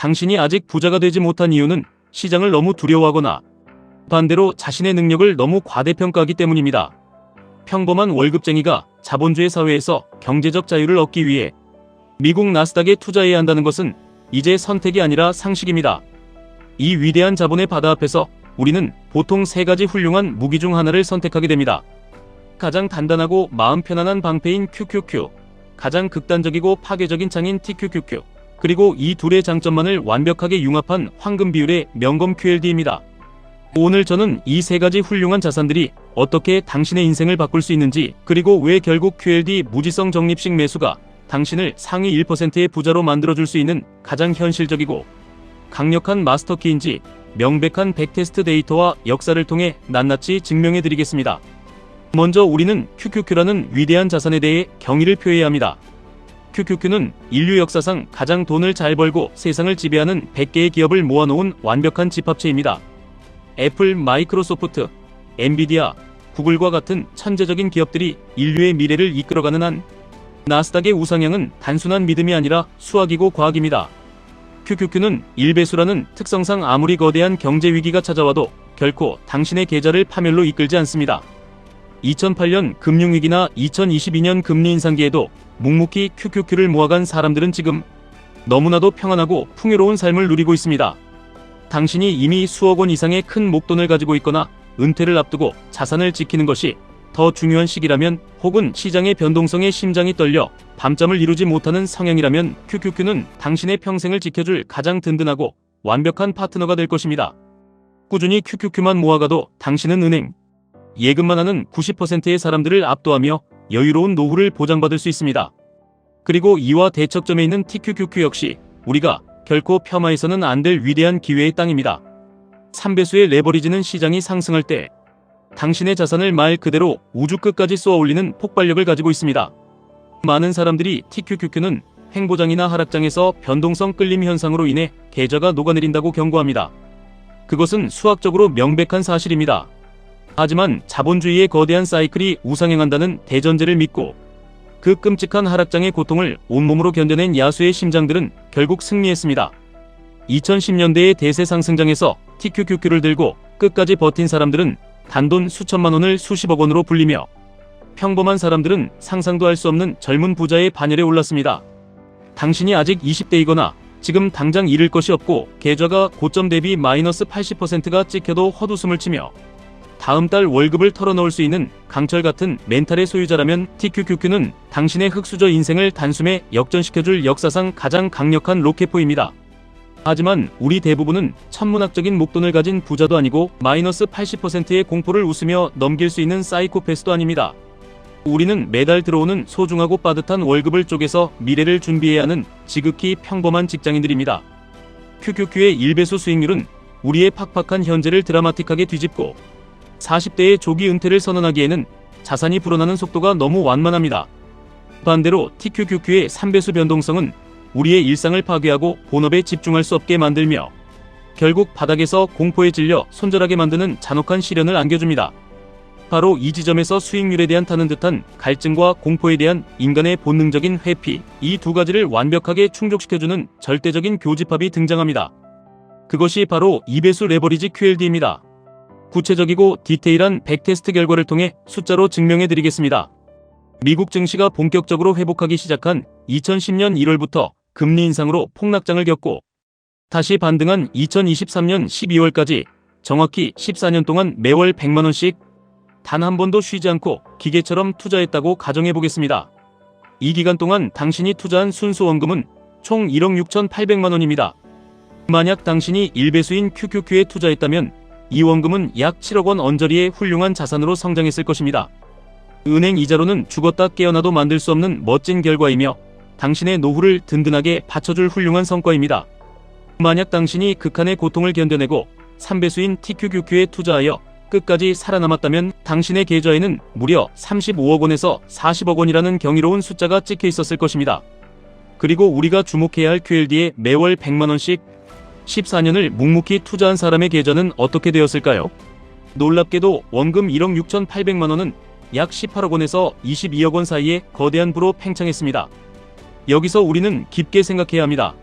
당신이 아직 부자가 되지 못한 이유는 시장을 너무 두려워하거나 반대로 자신의 능력을 너무 과대평가하기 때문입니다. 평범한 월급쟁이가 자본주의 사회에서 경제적 자유를 얻기 위해 미국 나스닥에 투자해야 한다는 것은 이제 선택이 아니라 상식입니다. 이 위대한 자본의 바다 앞에서 우리는 보통 세 가지 훌륭한 무기 중 하나를 선택하게 됩니다. 가장 단단하고 마음 편안한 방패인 QQQ, 가장 극단적이고 파괴적인 창인 TQQQ, 그리고 이 둘의 장점만을 완벽하게 융합한 황금 비율의 명검 QLD입니다. 오늘 저는 이 세 가지 훌륭한 자산들이 어떻게 당신의 인생을 바꿀 수 있는지, 그리고 왜 결국 QLD 무지성 적립식 매수가 당신을 상위 1%의 부자로 만들어줄 수 있는 가장 현실적이고 강력한 마스터키인지 명백한 백테스트 데이터와 역사를 통해 낱낱이 증명해드리겠습니다. 먼저 우리는 QQQ라는 위대한 자산에 대해 경의를 표해야 합니다. QQQ는 인류 역사상 가장 돈을 잘 벌고 세상을 지배하는 100개의 기업을 모아놓은 완벽한 집합체입니다. 애플, 마이크로소프트, 엔비디아, 구글과 같은 천재적인 기업들이 인류의 미래를 이끌어가는 한 나스닥의 우상향은 단순한 믿음이 아니라 수학이고 과학입니다. QQQ는 1배수라는 특성상 아무리 거대한 경제 위기가 찾아와도 결코 당신의 계좌를 파멸로 이끌지 않습니다. 2008년 금융위기나 2022년 금리 인상기에도 묵묵히 QQQ를 모아간 사람들은 지금 너무나도 평안하고 풍요로운 삶을 누리고 있습니다. 당신이 이미 수억 원 이상의 큰 목돈을 가지고 있거나 은퇴를 앞두고 자산을 지키는 것이 더 중요한 시기라면, 혹은 시장의 변동성에 심장이 떨려 밤잠을 이루지 못하는 성향이라면 QQQ는 당신의 평생을 지켜줄 가장 든든하고 완벽한 파트너가 될 것입니다. 꾸준히 QQQ만 모아가도 당신은 은행 예금만 하는 90%의 사람들을 압도하며 여유로운 노후를 보장받을 수 있습니다. 그리고 이와 대척점에 있는 TQQQ 역시 우리가 결코 폄하해서는 안 될 위대한 기회의 땅입니다. 3배수의 레버리지는 시장이 상승할 때 당신의 자산을 말 그대로 우주 끝까지 쏘아 올리는 폭발력을 가지고 있습니다. 많은 사람들이 TQQQ는 횡보장이나 하락장에서 변동성 끌림 현상으로 인해 계좌가 녹아내린다고 경고합니다. 그것은 수학적으로 명백한 사실입니다. 하지만 자본주의의 거대한 사이클이 우상향한다는 대전제를 믿고 그 끔찍한 하락장의 고통을 온몸으로 견뎌낸 야수의 심장들은 결국 승리했습니다. 2010년대의 대세 상승장에서 TQQQ를 들고 끝까지 버틴 사람들은 단돈 수천만 원을 수십억 원으로 불리며 평범한 사람들은 상상도 할 수 없는 젊은 부자의 반열에 올랐습니다. 당신이 아직 20대이거나 지금 당장 잃을 것이 없고 계좌가 고점 대비 마이너스 80%가 찍혀도 헛웃음을 치며 다음 달 월급을 털어넣을 수 있는 강철 같은 멘탈의 소유자라면 TQQQ는 당신의 흙수저 인생을 단숨에 역전시켜줄 역사상 가장 강력한 로켓포입니다. 하지만 우리 대부분은 천문학적인 목돈을 가진 부자도 아니고 마이너스 80%의 공포를 웃으며 넘길 수 있는 사이코패스도 아닙니다. 우리는 매달 들어오는 소중하고 빠듯한 월급을 쪼개서 미래를 준비해야 하는 지극히 평범한 직장인들입니다. QQQ의 1배수 수익률은 우리의 팍팍한 현재를 드라마틱하게 뒤집고 40대의 조기 은퇴를 선언하기에는 자산이 불어나는 속도가 너무 완만합니다. 반대로 TQQQ의 3배수 변동성은 우리의 일상을 파괴하고 본업에 집중할 수 없게 만들며 결국 바닥에서 공포에 질려 손절하게 만드는 잔혹한 시련을 안겨줍니다. 바로 이 지점에서 수익률에 대한 타는 듯한 갈증과 공포에 대한 인간의 본능적인 회피, 이 두 가지를 완벽하게 충족시켜주는 절대적인 교집합이 등장합니다. 그것이 바로 2배수 레버리지 QLD입니다. 구체적이고 디테일한 백테스트 결과를 통해 숫자로 증명해드리겠습니다. 미국 증시가 본격적으로 회복하기 시작한 2010년 1월부터 금리 인상으로 폭락장을 겪고 다시 반등한 2023년 12월까지 정확히 14년 동안 매월 100만원씩 단 한 번도 쉬지 않고 기계처럼 투자했다고 가정해보겠습니다. 이 기간 동안 당신이 투자한 순수 원금은 총 1억 6,800만원입니다. 만약 당신이 1배수인 QQQ에 투자했다면 이 원금은 약 7억 원 언저리의 훌륭한 자산으로 성장했을 것입니다. 은행 이자로는 죽었다 깨어나도 만들 수 없는 멋진 결과이며 당신의 노후를 든든하게 받쳐줄 훌륭한 성과입니다. 만약 당신이 극한의 고통을 견뎌내고 3배수인 TQQQ에 투자하여 끝까지 살아남았다면 당신의 계좌에는 무려 35억 원에서 40억 원이라는 경이로운 숫자가 찍혀 있었을 것입니다. 그리고 우리가 주목해야 할 QLD에 매월 100만원씩 14년을 묵묵히 투자한 사람의 계좌는 어떻게 되었을까요? 놀랍게도 원금 1억 6,800만원은 약 18억 원에서 22억 원 사이에 거대한 부로 팽창했습니다. 여기서 우리는 깊게 생각해야 합니다.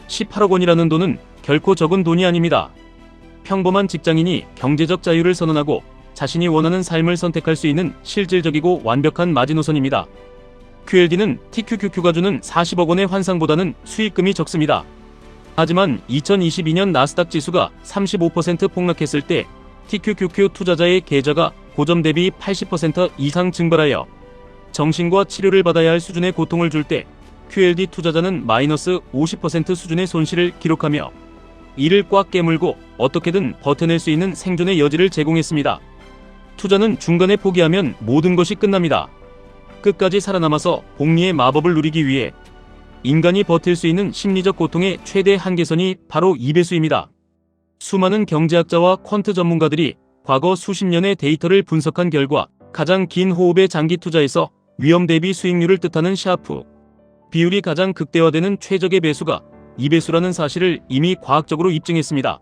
18억 원이라는 돈은 결코 적은 돈이 아닙니다. 평범한 직장인이 경제적 자유를 선언하고 자신이 원하는 삶을 선택할 수 있는 실질적이고 완벽한 마지노선입니다. QLD는 TQQQ가 주는 40억 원의 환상보다는 수익금이 적습니다. 하지만 2022년 나스닥 지수가 35% 폭락했을 때 TQQQ 투자자의 계좌가 고점 대비 80% 이상 증발하여 정신과 치료를 받아야 할 수준의 고통을 줄 때 QLD 투자자는 마이너스 50% 수준의 손실을 기록하며 이를 꽉 깨물고 어떻게든 버텨낼 수 있는 생존의 여지를 제공했습니다. 투자는 중간에 포기하면 모든 것이 끝납니다. 끝까지 살아남아서 복리의 마법을 누리기 위해 인간이 버틸 수 있는 심리적 고통의 최대 한계선이 바로 2배수입니다. 수많은 경제학자와 퀀트 전문가들이 과거 수십 년의 데이터를 분석한 결과 가장 긴 호흡의 장기 투자에서 위험 대비 수익률을 뜻하는 샤프 비율이 가장 극대화되는 최적의 배수가 2배수라는 사실을 이미 과학적으로 입증했습니다.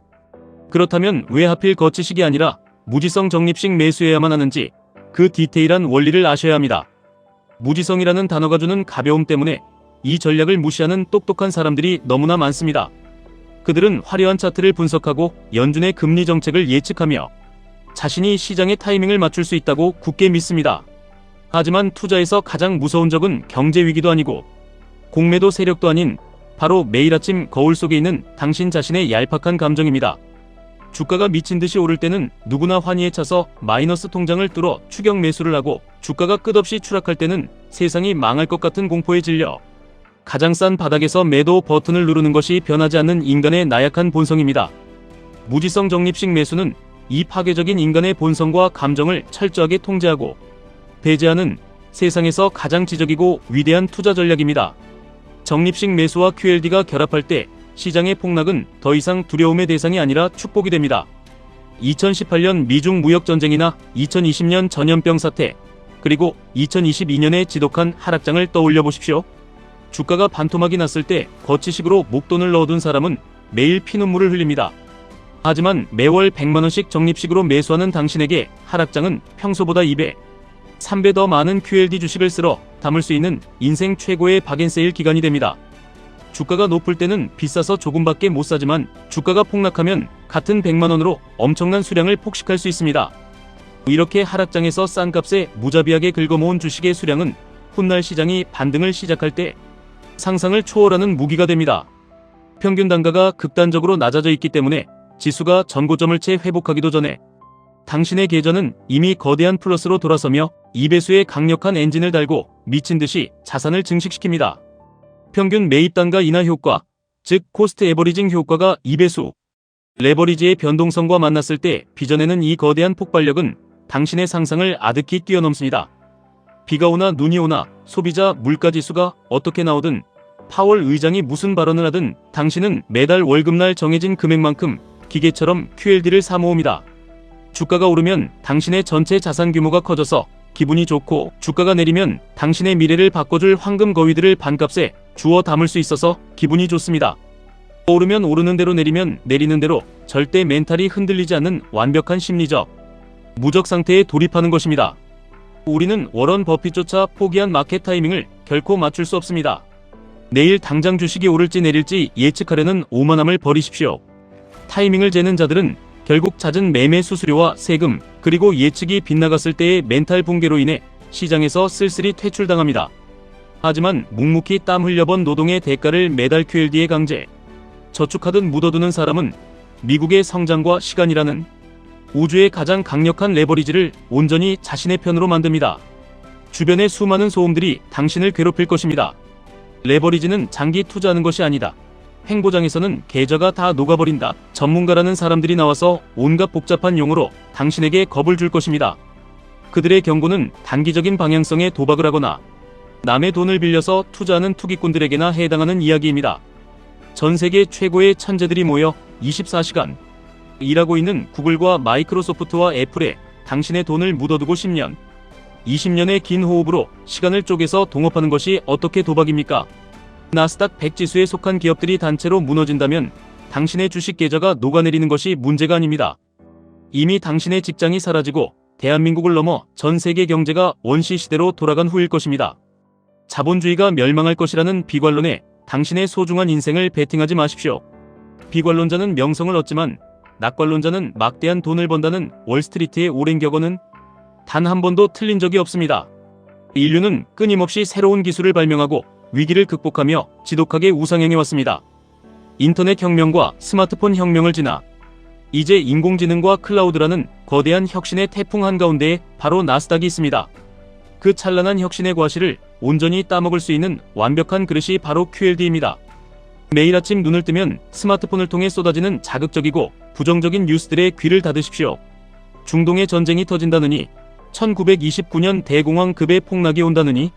그렇다면 왜 하필 거치식이 아니라 무지성 적립식 매수해야만 하는지 그 디테일한 원리를 아셔야 합니다. 무지성이라는 단어가 주는 가벼움 때문에 이 전략을 무시하는 똑똑한 사람들이 너무나 많습니다. 그들은 화려한 차트를 분석하고 연준의 금리 정책을 예측하며 자신이 시장의 타이밍을 맞출 수 있다고 굳게 믿습니다. 하지만 투자에서 가장 무서운 적은 경제 위기도 아니고 공매도 세력도 아닌 바로 매일 아침 거울 속에 있는 당신 자신의 얄팍한 감정입니다. 주가가 미친 듯이 오를 때는 누구나 환희에 차서 마이너스 통장을 뚫어 추격 매수를 하고 주가가 끝없이 추락할 때는 세상이 망할 것 같은 공포에 질려 가장 싼 바닥에서 매도 버튼을 누르는 것이 변하지 않는 인간의 나약한 본성입니다. 무지성 적립식 매수는 이 파괴적인 인간의 본성과 감정을 철저하게 통제하고 배제하는 세상에서 가장 지적이고 위대한 투자 전략입니다. 적립식 매수와 QLD가 결합할 때 시장의 폭락은 더 이상 두려움의 대상이 아니라 축복이 됩니다. 2018년 미중 무역전쟁이나 2020년 전염병 사태, 그리고 2022년의 지독한 하락장을 떠올려 보십시오. 주가가 반토막이 났을 때 거치식으로 목돈을 넣어둔 사람은 매일 피눈물을 흘립니다. 하지만 매월 100만원씩 적립식으로 매수하는 당신에게 하락장은 평소보다 2배, 3배 더 많은 QLD 주식을 쓸어 담을 수 있는 인생 최고의 박앤세일 기간이 됩니다. 주가가 높을 때는 비싸서 조금밖에 못 사지만 주가가 폭락하면 같은 100만원으로 엄청난 수량을 폭식할 수 있습니다. 이렇게 하락장에서 싼 값에 무자비하게 긁어모은 주식의 수량은 훗날 시장이 반등을 시작할 때 상상을 초월하는 무기가 됩니다. 평균 단가가 극단적으로 낮아져 있기 때문에 지수가 전고점을 채 회복하기도 전에 당신의 계좌는 이미 거대한 플러스로 돌아서며 2배수의 강력한 엔진을 달고 미친 듯이 자산을 증식시킵니다. 평균 매입 단가 인하 효과, 즉 코스트 에버리징 효과가 2배수. 레버리지의 변동성과 만났을 때 빚어내는 이 거대한 폭발력은 당신의 상상을 아득히 뛰어넘습니다. 비가 오나 눈이 오나 소비자 물가지수가 어떻게 나오든 파월 의장이 무슨 발언을 하든 당신은 매달 월급날 정해진 금액만큼 기계처럼 QLD를 사모읍니다. 주가가 오르면 당신의 전체 자산 규모가 커져서 기분이 좋고 주가가 내리면 당신의 미래를 바꿔줄 황금 거위들을 반값에 주워 담을 수 있어서 기분이 좋습니다. 오르면 오르는 대로 내리면 내리는 대로 절대 멘탈이 흔들리지 않는 완벽한 심리적 무적 상태에 돌입하는 것입니다. 우리는 워런 버핏조차 포기한 마켓 타이밍을 결코 맞출 수 없습니다. 내일 당장 주식이 오를지 내릴지 예측하려는 오만함을 버리십시오. 타이밍을 재는 자들은 결국 잦은 매매 수수료와 세금, 그리고 예측이 빗나갔을 때의 멘탈 붕괴로 인해 시장에서 쓸쓸히 퇴출당합니다. 하지만 묵묵히 땀 흘려번 노동의 대가를 매달 QLD에 강제 저축하듯 묻어두는 사람은 미국의 성장과 시간이라는 우주의 가장 강력한 레버리지를 온전히 자신의 편으로 만듭니다. 주변의 수많은 소음들이 당신을 괴롭힐 것입니다. 레버리지는 장기 투자하는 것이 아니다. 횡보장에서는 계좌가 다 녹아버린다. 전문가라는 사람들이 나와서 온갖 복잡한 용어로 당신에게 겁을 줄 것입니다. 그들의 경고는 단기적인 방향성에 도박을 하거나 남의 돈을 빌려서 투자하는 투기꾼들에게나 해당하는 이야기입니다. 전 세계 최고의 천재들이 모여 24시간 일하고 있는 구글과 마이크로소프트와 애플에 당신의 돈을 묻어두고 10년, 20년의 긴 호흡으로 시간을 쪼개서 동업하는 것이 어떻게 도박입니까? 나스닥 100 지수에 속한 기업들이 단체로 무너진다면 당신의 주식 계좌가 녹아내리는 것이 문제가 아닙니다. 이미 당신의 직장이 사라지고 대한민국을 넘어 전 세계 경제가 원시 시대로 돌아간 후일 것입니다. 자본주의가 멸망할 것이라는 비관론에 당신의 소중한 인생을 베팅하지 마십시오. 비관론자는 명성을 얻지만 낙관론자는 막대한 돈을 번다는 월스트리트의 오랜 격언은 단 한 번도 틀린 적이 없습니다. 인류는 끊임없이 새로운 기술을 발명하고 위기를 극복하며 지독하게 우상향해왔습니다. 인터넷 혁명과 스마트폰 혁명을 지나 이제 인공지능과 클라우드라는 거대한 혁신의 태풍 한가운데에 바로 나스닥이 있습니다. 그 찬란한 혁신의 과실을 온전히 따먹을 수 있는 완벽한 그릇이 바로 QLD입니다. 매일 아침 눈을 뜨면 스마트폰을 통해 쏟아지는 자극적이고 부정적인 뉴스들의 귀를 닫으십시오. 중동의 전쟁이 터진다느니, 1929년 대공황급의 폭락이 온다느니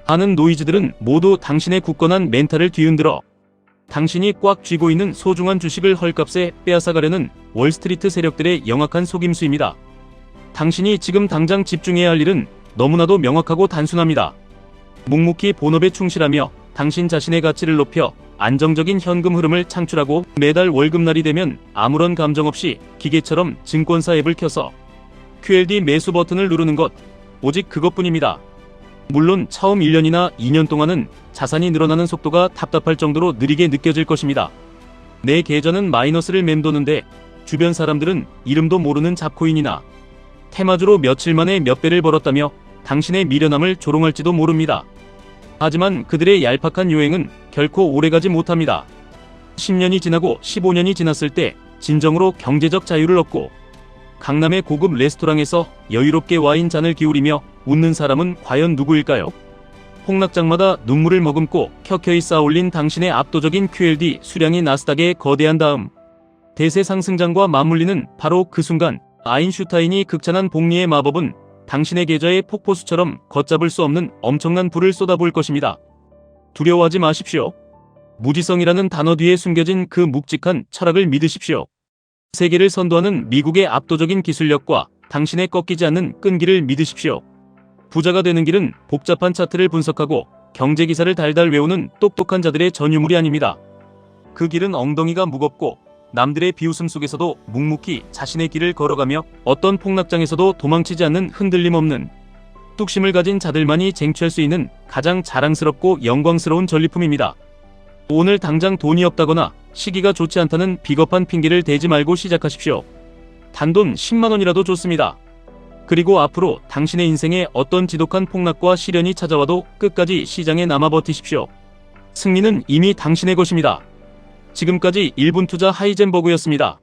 하는 노이즈들은 모두 당신의 굳건한 멘탈을 뒤흔들어 당신이 꽉 쥐고 있는 소중한 주식을 헐값에 빼앗아가려는 월스트리트 세력들의 영악한 속임수입니다. 당신이 지금 당장 집중해야 할 일은 너무나도 명확하고 단순합니다. 묵묵히 본업에 충실하며 당신 자신의 가치를 높여 안정적인 현금 흐름을 창출하고 매달 월급날이 되면 아무런 감정 없이 기계처럼 증권사 앱을 켜서 QLD 매수 버튼을 누르는 것, 오직 그것뿐입니다. 물론 처음 1년이나 2년 동안은 자산이 늘어나는 속도가 답답할 정도로 느리게 느껴질 것입니다. 내 계좌는 마이너스를 맴도는데 주변 사람들은 이름도 모르는 잡코인이나 테마주로 며칠 만에 몇 배를 벌었다며 당신의 미련함을 조롱할지도 모릅니다. 하지만 그들의 얄팍한 요행은 결코 오래가지 못합니다. 10년이 지나고 15년이 지났을 때 진정으로 경제적 자유를 얻고 강남의 고급 레스토랑에서 여유롭게 와인 잔을 기울이며 웃는 사람은 과연 누구일까요? 폭락장마다 눈물을 머금고 켜켜이 쌓아올린 당신의 압도적인 QLD 수량이 나스닥에 거대한 다음 대세 상승장과 맞물리는 바로 그 순간 아인슈타인이 극찬한 복리의 마법은 당신의 계좌에 폭포수처럼 걷잡을 수 없는 엄청난 불을 쏟아부을 것입니다. 두려워하지 마십시오. 무지성이라는 단어 뒤에 숨겨진 그 묵직한 철학을 믿으십시오. 세계를 선도하는 미국의 압도적인 기술력과 당신의 꺾이지 않는 끈기를 믿으십시오. 부자가 되는 길은 복잡한 차트를 분석하고 경제기사를 달달 외우는 똑똑한 자들의 전유물이 아닙니다. 그 길은 엉덩이가 무겁고 남들의 비웃음 속에서도 묵묵히 자신의 길을 걸어가며 어떤 폭락장에서도 도망치지 않는 흔들림 없는 뚝심을 가진 자들만이 쟁취할 수 있는 가장 자랑스럽고 영광스러운 전리품입니다. 오늘 당장 돈이 없다거나 시기가 좋지 않다는 비겁한 핑계를 대지 말고 시작하십시오. 단돈 10만원이라도 좋습니다. 그리고 앞으로 당신의 인생에 어떤 지독한 폭락과 시련이 찾아와도 끝까지 시장에 남아 버티십시오. 승리는 이미 당신의 것입니다. 지금까지 1분 투자 하이젠버그였습니다.